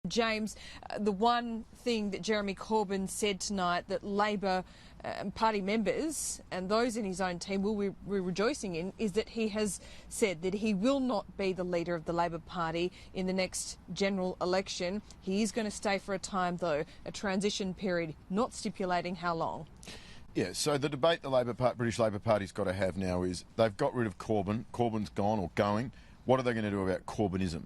James, the one thing that Jeremy Corbyn said tonight that Labor party members and those in his own team will be rejoicing in is that he has said that he will not be the leader of the Labor Party in the next general election. He is going to stay for a time, though, a transition period, not stipulating how long. Yeah, so the debate the British Labor Party's got to have now is they've got rid of Corbyn. Corbyn's gone or going. What are they going to do about Corbynism?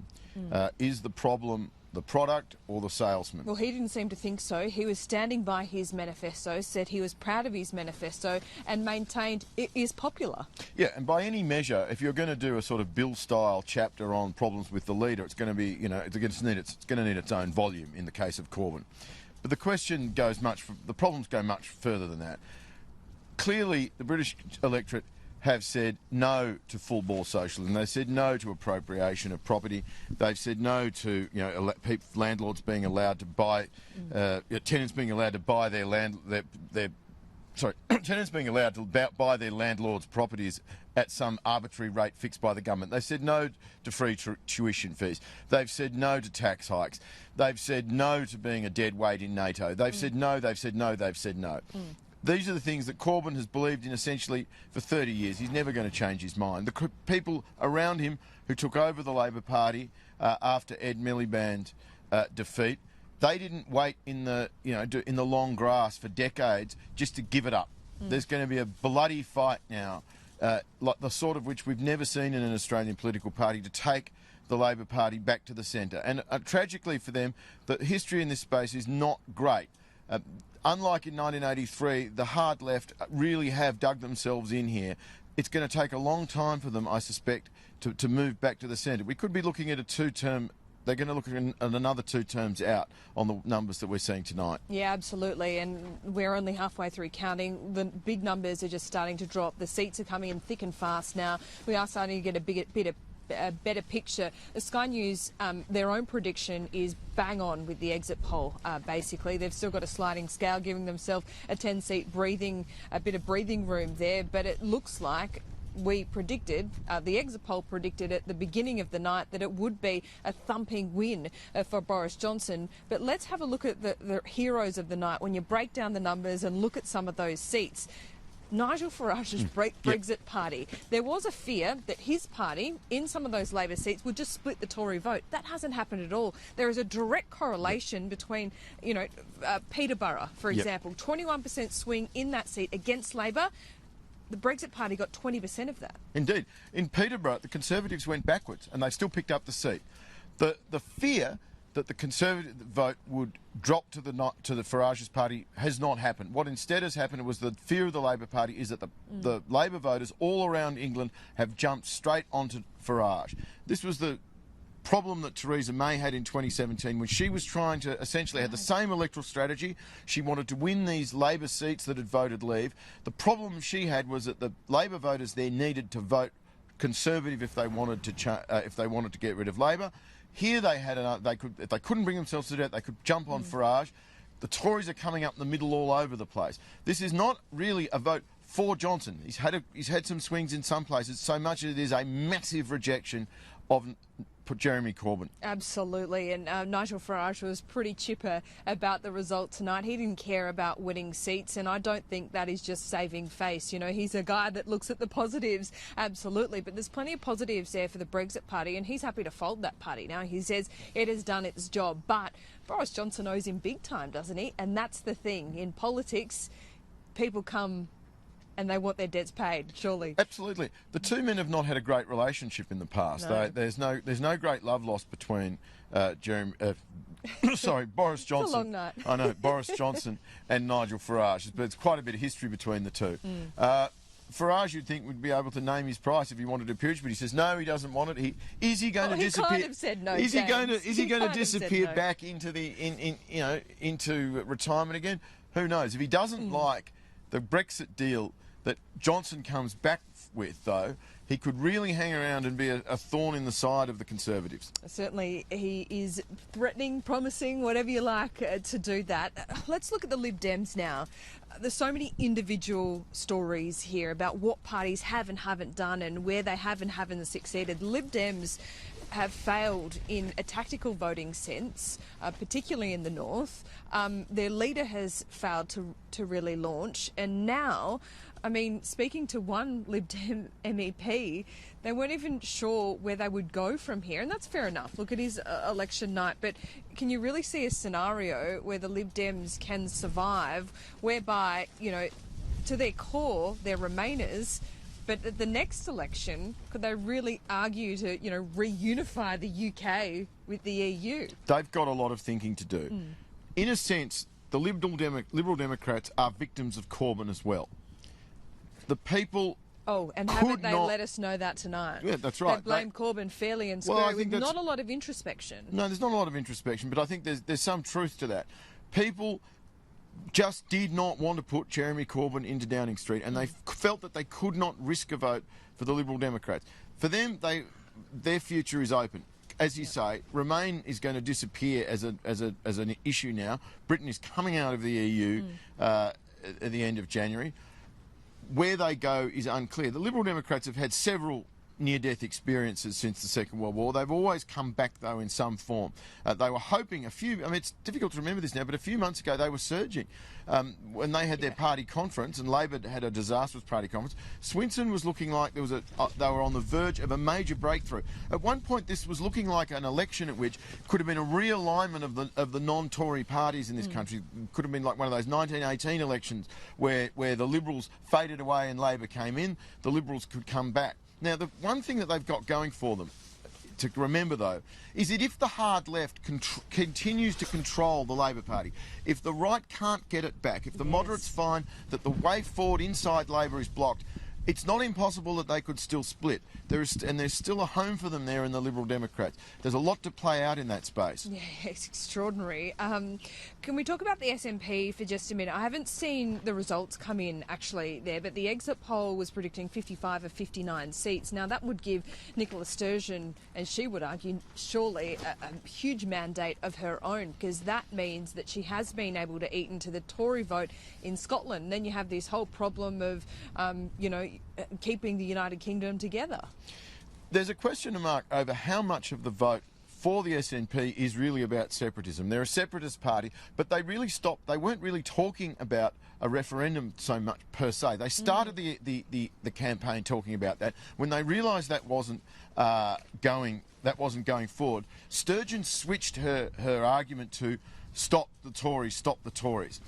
Is the problem the product or the salesman? Well, he didn't seem to think so. He was standing by his manifesto, said he was proud of his manifesto and maintained it is popular. Yeah, and by any measure, if you're going to do a sort of Bill-style chapter on problems with the leader, it's going to be, it's going to need its own volume in the case of Corbyn. But the question goes the problems go much further than that. Clearly, the British electorate have said no to full-bore socialism. They've said no to appropriation of property. They've said no to landlords being allowed to buy, tenants being allowed to buy their tenants being allowed to buy their landlords' properties at some arbitrary rate fixed by the government. They've said no to free tuition fees. They've said no to tax hikes. They've said no to being a dead weight in NATO. They've said no, they've said no, they've said no. These are the things that Corbyn has believed in essentially for 30 years. He's never going to change his mind. The people around him who took over the Labor Party after Ed Miliband's defeat, they didn't wait in the long grass for decades just to give it up. There's going to be a bloody fight now, like the sort of which we've never seen in an Australian political party, to take the Labor Party back to the centre. And tragically for them, the history in this space is not great. Unlike in 1983, the hard left really have dug themselves in here. It's going to take a long time for them, I suspect, to move back to the centre. We could be looking at a two-term. They're going to look at another 2 terms out on the numbers that we're seeing tonight. Yeah, absolutely. And we're only halfway through counting. The big numbers are just starting to drop. The seats are coming in thick and fast now. We are starting to get a better picture. The Sky News, their own prediction is bang on with the exit poll, basically. They've still got a sliding scale, giving themselves a 10-seat a bit of breathing room there, but it looks like we predicted, the exit poll predicted at the beginning of the night that it would be a thumping win for Boris Johnson. But let's have a look at the heroes of the night. When you break down the numbers and look at some of those seats, Nigel Farage's Brexit party. There was a fear that his party, in some of those Labor seats, would just split the Tory vote. That hasn't happened at all. There is a direct correlation between, Peterborough, for example, 21% swing in that seat against Labor. The Brexit party got 20% of that. Indeed. In Peterborough, the Conservatives went backwards and they still picked up the seat. The fear that the Conservative vote would drop to the Farage's party has not happened. What instead has happened was the fear of the Labor Party is that the Labor voters all around England have jumped straight onto Farage. This was the problem that Theresa May had in 2017 when she was trying to essentially have the same electoral strategy. She wanted to win these Labor seats that had voted Leave. The problem she had was that the Labor voters there needed to vote Conservative if they wanted to get rid of Labor. Here they had if they couldn't bring themselves to do it, they could jump on Farage. The Tories are coming up the middle all over the place. This is not really a vote for Johnson. He's had some swings in some places, so much as it is a massive rejection of Jeremy Corbyn. Absolutely, and Nigel Farage was pretty chipper about the result tonight. He didn't care about winning seats, and I don't think that is just saving face. He's a guy that looks at the positives, absolutely, but there's plenty of positives there for the Brexit party, and he's happy to fold that party now. He says it has done its job, but Boris Johnson owes him big time, doesn't he? And that's the thing. In politics, people come and they want their debts paid, surely. Absolutely. The two men have not had a great relationship in the past. No. There's no great love lost between Boris Johnson. It's a long night. I know, Boris Johnson and Nigel Farage. But it's quite a bit of history between the two. Farage, you'd think, would be able to name his price if he wanted a peerage, but he says no, he doesn't want it. Is he going to disappear? He kind of said no. Is he going to disappear back into into retirement again? Who knows? If he doesn't like the Brexit deal that Johnson comes back with, though, he could really hang around and be a thorn in the side of the Conservatives. Certainly, he is threatening, promising, whatever you like, to do that. Let's look at the Lib Dems now. There's so many individual stories here about what parties have and haven't done and where they have and haven't succeeded. The Lib Dems have failed in a tactical voting sense, particularly in the north. Their leader has failed to really launch, and now, I mean, speaking to one Lib Dem MEP, they weren't even sure where they would go from here, and that's fair enough. Look, it is election night, but can you really see a scenario where the Lib Dems can survive, whereby, you know, to their core, they're Remainers, but at the next election, could they really argue to, you know, reunify the UK with the EU? They've got a lot of thinking to do. In a sense, the Liberal Democrats are victims of Corbyn as well. The people... Oh, and haven't they let us know that tonight? Yeah, that's right. They blamed Corbyn fairly and squarely with not a lot of introspection. No, there's not a lot of introspection, but I think there's some truth to that. People just did not want to put Jeremy Corbyn into Downing Street, and they felt that they could not risk a vote for the Liberal Democrats. For them, their future is open. As you say, Remain is going to disappear as an issue now. Britain is coming out of the EU at the end of January. Where they go is unclear. The Liberal Democrats have had several near-death experiences since the Second World War. They've always come back, though, in some form. They were hoping it's difficult to remember this now, but a few months ago they were surging. When they had their party conference, and Labor had a disastrous party conference, Swinson was looking like they were on the verge of a major breakthrough. At one point, this was looking like an election at which could have been a realignment of the non-Tory parties in this country. Could have been like one of those 1918 elections where the Liberals faded away and Labor came in. The Liberals could come back. Now, the one thing that they've got going for them, to remember though, is that if the hard left continues to control the Labor Party, if the right can't get it back, if the moderates find that the way forward inside Labor is blocked, it's not impossible that they could still split. There's still a home for them there in the Liberal Democrats. There's a lot to play out in that space. Yeah, it's extraordinary. Can we talk about the SNP for just a minute? I haven't seen the results come in actually there, but the exit poll was predicting 55 of 59 seats. Now that would give Nicola Sturgeon, and she would argue, surely a huge mandate of her own, because that means that she has been able to eat into the Tory vote in Scotland. Then you have this whole problem of, keeping the United Kingdom together. There's a question mark over how much of the vote for the SNP is really about separatism. They're a separatist party, but they weren't really talking about a referendum so much per se. They started the campaign talking about that. When they realised that wasn't going forward, Sturgeon switched her argument to stop the Tories.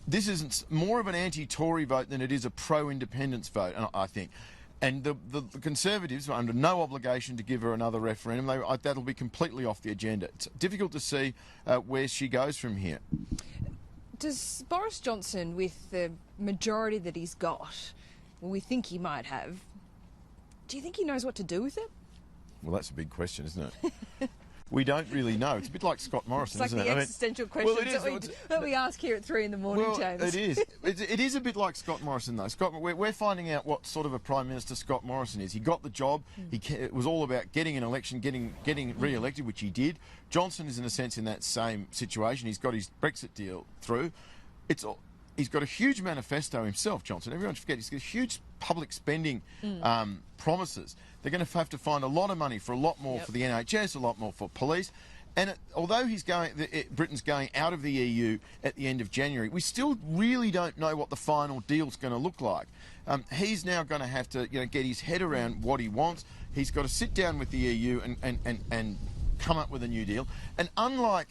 This is more of an anti-Tory vote than it is a pro-independence vote, I think. And the Conservatives are under no obligation to give her another referendum. That'll be completely off the agenda. It's difficult to see where she goes from here. Does Boris Johnson, with the majority that he's got, we think he might have, do you think he knows what to do with it? Well, that's a big question, isn't it? We don't really know. It's a bit like Scott Morrison, isn't it? It's like the existential questions that we ask here at 3 in the morning, James. It is. It is a bit like Scott Morrison, though. We're finding out what sort of a Prime Minister Scott Morrison is. He got the job. It was all about getting an election, getting re-elected, which he did. Johnson is, in a sense, in that same situation. He's got his Brexit deal through. He's got a huge manifesto himself, Johnson. Everyone should forget, he's got huge public spending promises. They're going to have to find a lot of money for a lot more for the NHS, a lot more for police. And although Britain's going out of the EU at the end of January, we still really don't know what the final deal's going to look like. He's now going to have to get his head around what he wants. He's got to sit down with the EU and come up with a new deal. And unlike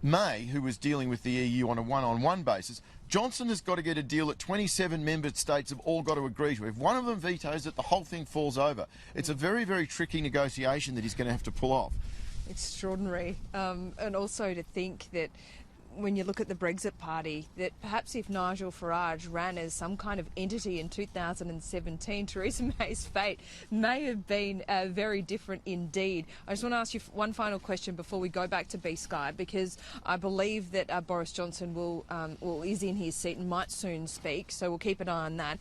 May, who was dealing with the EU on a one-on-one basis, Johnson has got to get a deal that 27 member states have all got to agree to. If one of them vetoes it, the whole thing falls over. It's a very, very tricky negotiation that he's going to have to pull off. Extraordinary. And also to think that when you look at the Brexit Party, that perhaps if Nigel Farage ran as some kind of entity in 2017, Theresa May's fate may have been very different indeed. I just want to ask you one final question before we go back to B-Sky, because I believe that Boris Johnson is in his seat and might soon speak, so we'll keep an eye on that.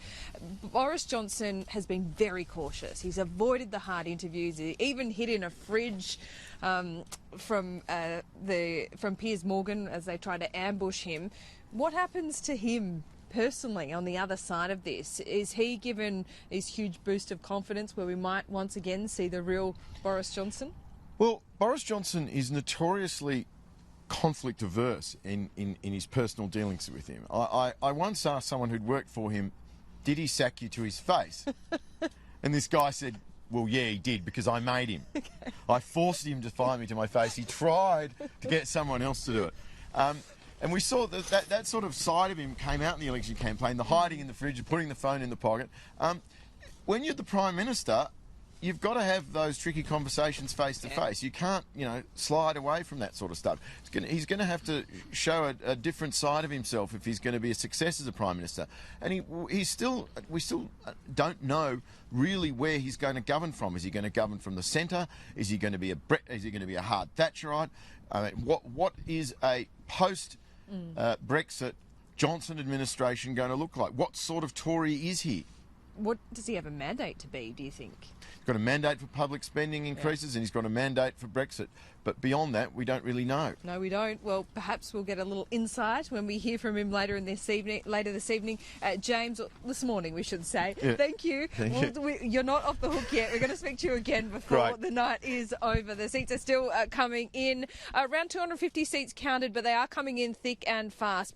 Boris Johnson has been very cautious. He's avoided the hard interviews. He even hid in a fridge from Piers Morgan as they try to ambush him. What happens to him personally on the other side of this? Is he given his huge boost of confidence where we might once again see the real Boris Johnson? Well, Boris Johnson is notoriously conflict averse in his personal dealings with him. I once asked someone who'd worked for him, did he sack you to his face? And this guy said, well, yeah, he did, because I made him. Okay. I forced him to fire me to my face. He tried to get someone else to do it. And we saw that sort of side of him came out in the election campaign, the hiding in the fridge, putting the phone in the pocket. When you're the Prime Minister, you've got to have those tricky conversations face to face. You can't, slide away from that sort of stuff. He's going to have to show a different side of himself if he's going to be a success as a Prime Minister. And we still don't know really where he's going to govern from. Is he going to govern from the centre? Is he going to be a hard Thatcherite? I mean, what is a post Brexit Johnson administration going to look like? What sort of Tory is he? What does he have a mandate to be, do you think? He's got a mandate for public spending increases and he's got a mandate for Brexit. But beyond that, we don't really know. No, we don't. Well, perhaps we'll get a little insight when we hear from him later this evening. James, this morning, we should say. Yeah. Thank you. You're not off the hook yet. We're going to speak to you again before the night is over. The seats are still coming in. Around 250 seats counted, but they are coming in thick and fast.